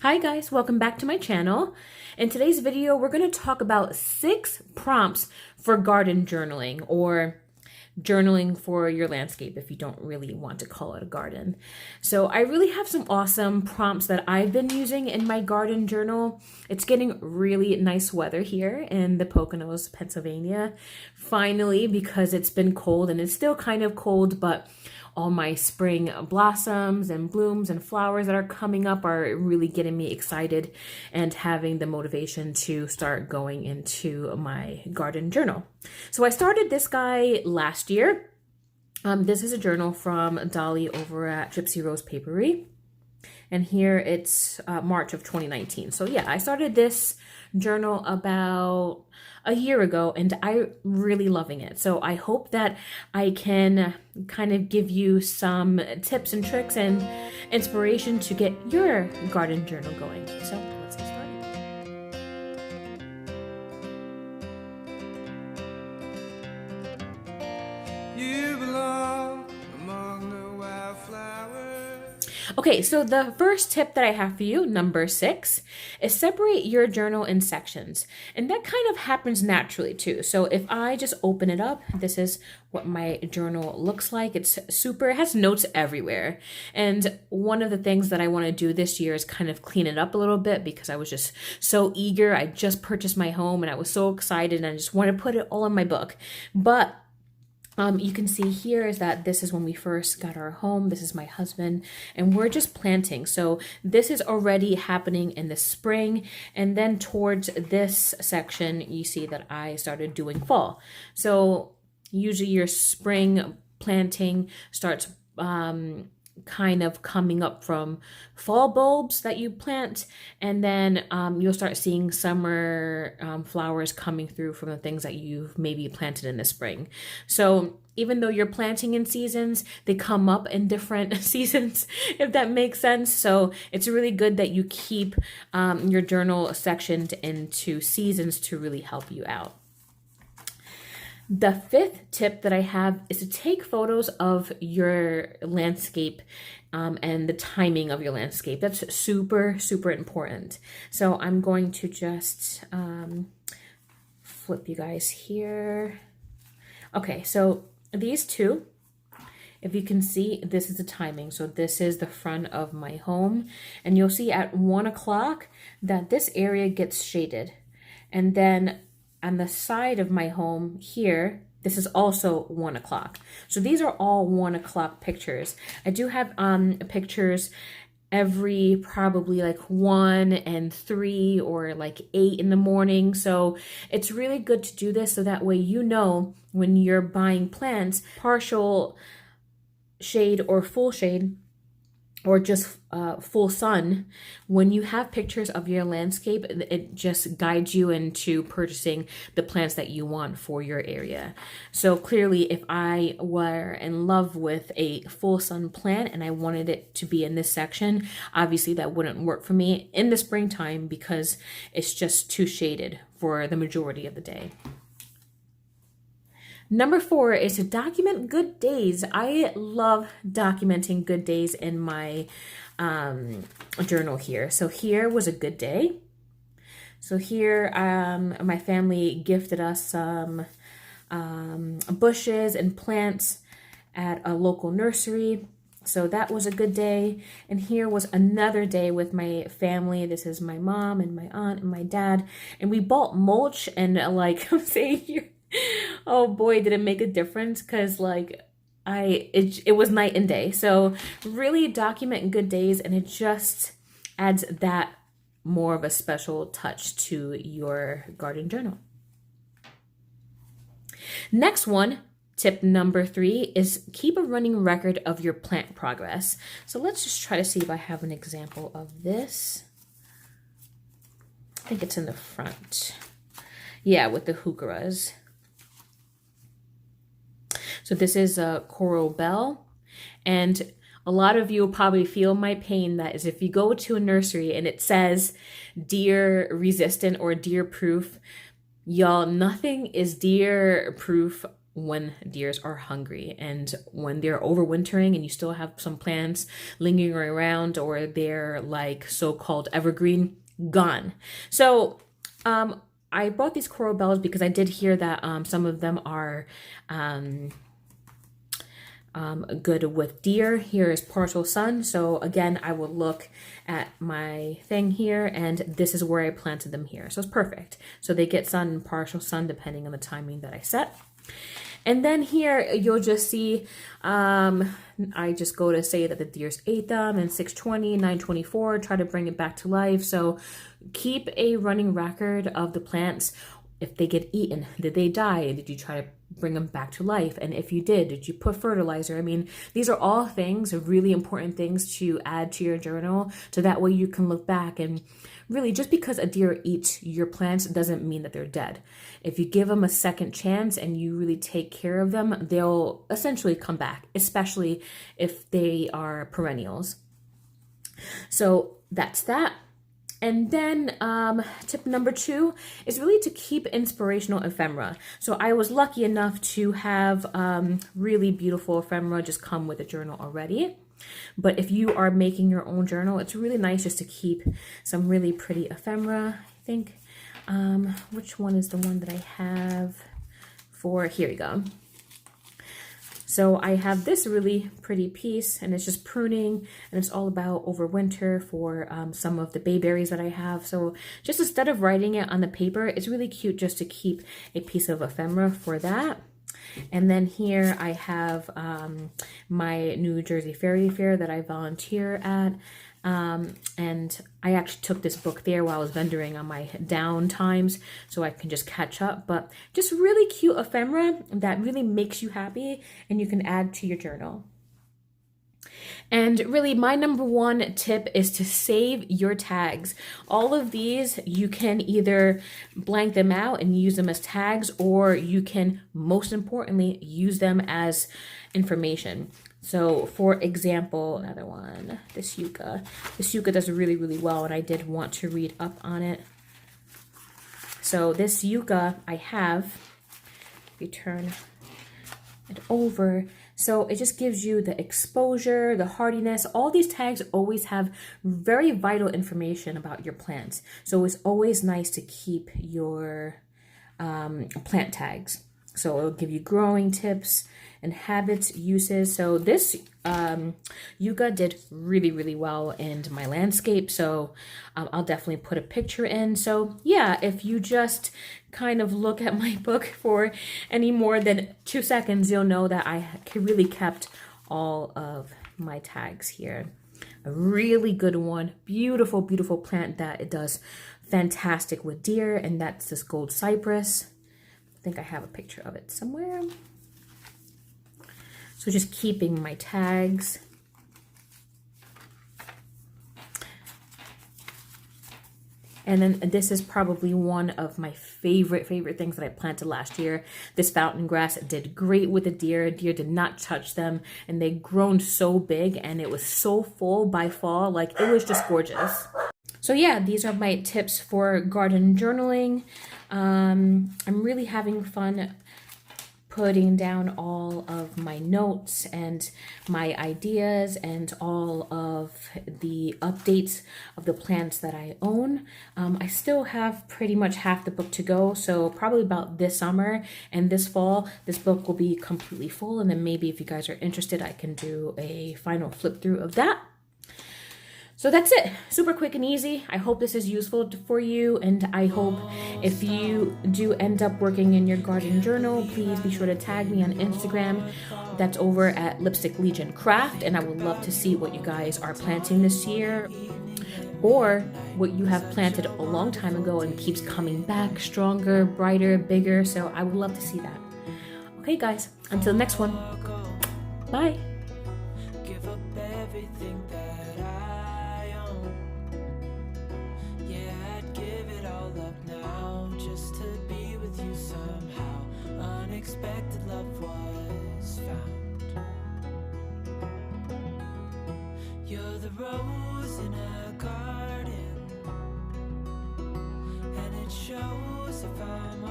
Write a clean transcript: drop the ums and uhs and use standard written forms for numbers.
Hi guys, welcome back to my channel. In today's video, we're going to talk about 6 prompts for garden journaling, or journaling for your landscape if you don't really want to call it a garden. So I really have some awesome prompts that I've been using in my garden journal. It's getting really nice weather here in the Poconos, Pennsylvania, finally, because it's been cold and it's still kind of cold, but all my spring blossoms and blooms and flowers that are coming up are really getting me excited and having the motivation to start going into my garden journal. So I started this guy last year. This is a journal from Dolly over at Gypsy Rose Papery. And here it's March of 2019. So yeah, I started this journal about a year ago and I'm really loving it. So I hope that I can kind of give you some tips and tricks and inspiration to get your garden journal going. So let's get started. You belong among the wildflowers. Okay, so the first tip that I have for you, number 6, is separate your journal in sections. And that kind of happens naturally too. So if I just open it up, this is what my journal looks like. It's super, it has notes everywhere. And one of the things that I want to do this year is kind of clean it up a little bit because I was just so eager. I just purchased my home and I was so excited and I just want to put it all in my book. But you can see here is that this is when we first got our home. This is my husband and we're just planting. So this is already happening in the spring. And then towards this section, you see that I started doing fall. So usually your spring planting starts kind of coming up from fall bulbs that you plant, and then you'll start seeing summer flowers coming through from the things that you've maybe planted in the spring. So even though you're planting in seasons, they come up in different seasons, if that makes sense. So it's really good that you keep your journal sectioned into seasons to really help you out. The 5th tip that I have is to take photos of your landscape and the timing of your landscape. That's super, super important. So I'm going to just flip you guys here. Okay, so these two, if you can see, this is the timing. So this is the front of my home. And you'll see at 1 o'clock that this area gets shaded. And then on the side of my home here, this is also 1 o'clock. So these are all 1 o'clock pictures. I do have pictures every probably like 1 and 3 or like 8 in the morning. So it's really good to do this so that way you know when you're buying plants, partial shade or full shade, or just full sun, when you have pictures of your landscape, it just guides you into purchasing the plants that you want for your area. So clearly, if I were in love with a full sun plant and I wanted it to be in this section, obviously that wouldn't work for me in the springtime because it's just too shaded for the majority of the day. Number 4 is to document good days. I love documenting good days in my journal here. So here was a good day. So here my family gifted us some bushes and plants at a local nursery. So that was a good day. And here was another day with my family. This is my mom and my aunt and my dad. And we bought mulch and like I'm saying here, oh boy, did it make a difference, because like it was night and day. So really document good days and it just adds that more of a special touch to your garden journal. Next one, tip number 3, is keep a running record of your plant progress. So let's just try to see if I have an example of this. I think it's in the front. Yeah, with the heucheras. So this is a coral bell, and a lot of you will probably feel my pain. That is, if you go to a nursery and it says deer resistant or deer proof, y'all, nothing is deer proof when deers are hungry, and when they're overwintering and you still have some plants lingering around, or they're like so-called evergreen, gone. So I bought these coral bells because I did hear that some of them are good with deer. Here is partial sun. So again, I will look at my thing here, and this is where I planted them here. So it's perfect. So they get sun and partial sun depending on the timing that I set. And then here you'll just see, I just go to say that the deers ate them in 6:20, 9:24, try to bring it back to life. So keep a running record of the plants. If they get eaten, did they die? Did you try to bring them back to life? And if you did you put fertilizer? I mean, these are all things, really important things to add to your journal. So that way you can look back, and really just because a deer eats your plants doesn't mean that they're dead. If you give them a second chance and you really take care of them, they'll essentially come back, especially if they are perennials. So that's that. And then tip number 2 is really to keep inspirational ephemera. So I was lucky enough to have really beautiful ephemera just come with a journal already. But if you are making your own journal, it's really nice just to keep some really pretty ephemera. I think, which one is the one that I have for, here we go. So I have this really pretty piece, and it's just pruning, and it's all about overwinter for some of the bayberries that I have. So just instead of writing it on the paper, it's really cute just to keep a piece of ephemera for that. And then here I have my New Jersey Fairy Fair that I volunteer at. And I actually took this book there while I was vendoring on my down times, so I can just catch up. But just really cute ephemera that really makes you happy and you can add to your journal. And really, my number 1 tip is to save your tags. All of these, you can either blank them out and use them as tags, or you can, most importantly, use them as information. So for example, another one, this yucca. This yucca does really, really well, and I did want to read up on it. So this yucca I have, if you turn it over, so it just gives you the exposure, the hardiness. All these tags always have very vital information about your plants. So it's always nice to keep your plant tags. So it'll give you growing tips and habits, uses. So this yucca did really, really well in my landscape. So I'll definitely put a picture in. So yeah, if you just kind of look at my book for any more than 2 seconds, you'll know that I really kept all of my tags here. A really good one, beautiful, beautiful plant that it does fantastic with deer, and that's this gold cypress. I think I have a picture of it somewhere. So just keeping my tags. And then this is probably one of my favorite things that I planted last year. This fountain grass did great with the deer. Deer did not touch them, and they grown so big, and it was so full by fall. Like, it was just gorgeous. So yeah, these are my tips for garden journaling. I'm really having fun putting down all of my notes and my ideas and all of the updates of the plants that I own. I still have pretty much half the book to go, so probably about this summer and this fall, this book will be completely full, and then maybe if you guys are interested, I can do a final flip through of that. So that's it. Super quick and easy. I hope this is useful for you, and I hope if you do end up working in your garden journal, please be sure to tag me on Instagram. That's over at Lipstick Legion Craft, and I would love to see what you guys are planting this year, or what you have planted a long time ago and keeps coming back stronger, brighter, bigger. So I would love to see that. Okay guys, until the next one. Bye. Give up everything that I own. Yeah, I'd give it all up now just to be with you somehow. Unexpected love was found. You're the rose in a garden, and it shows if I'm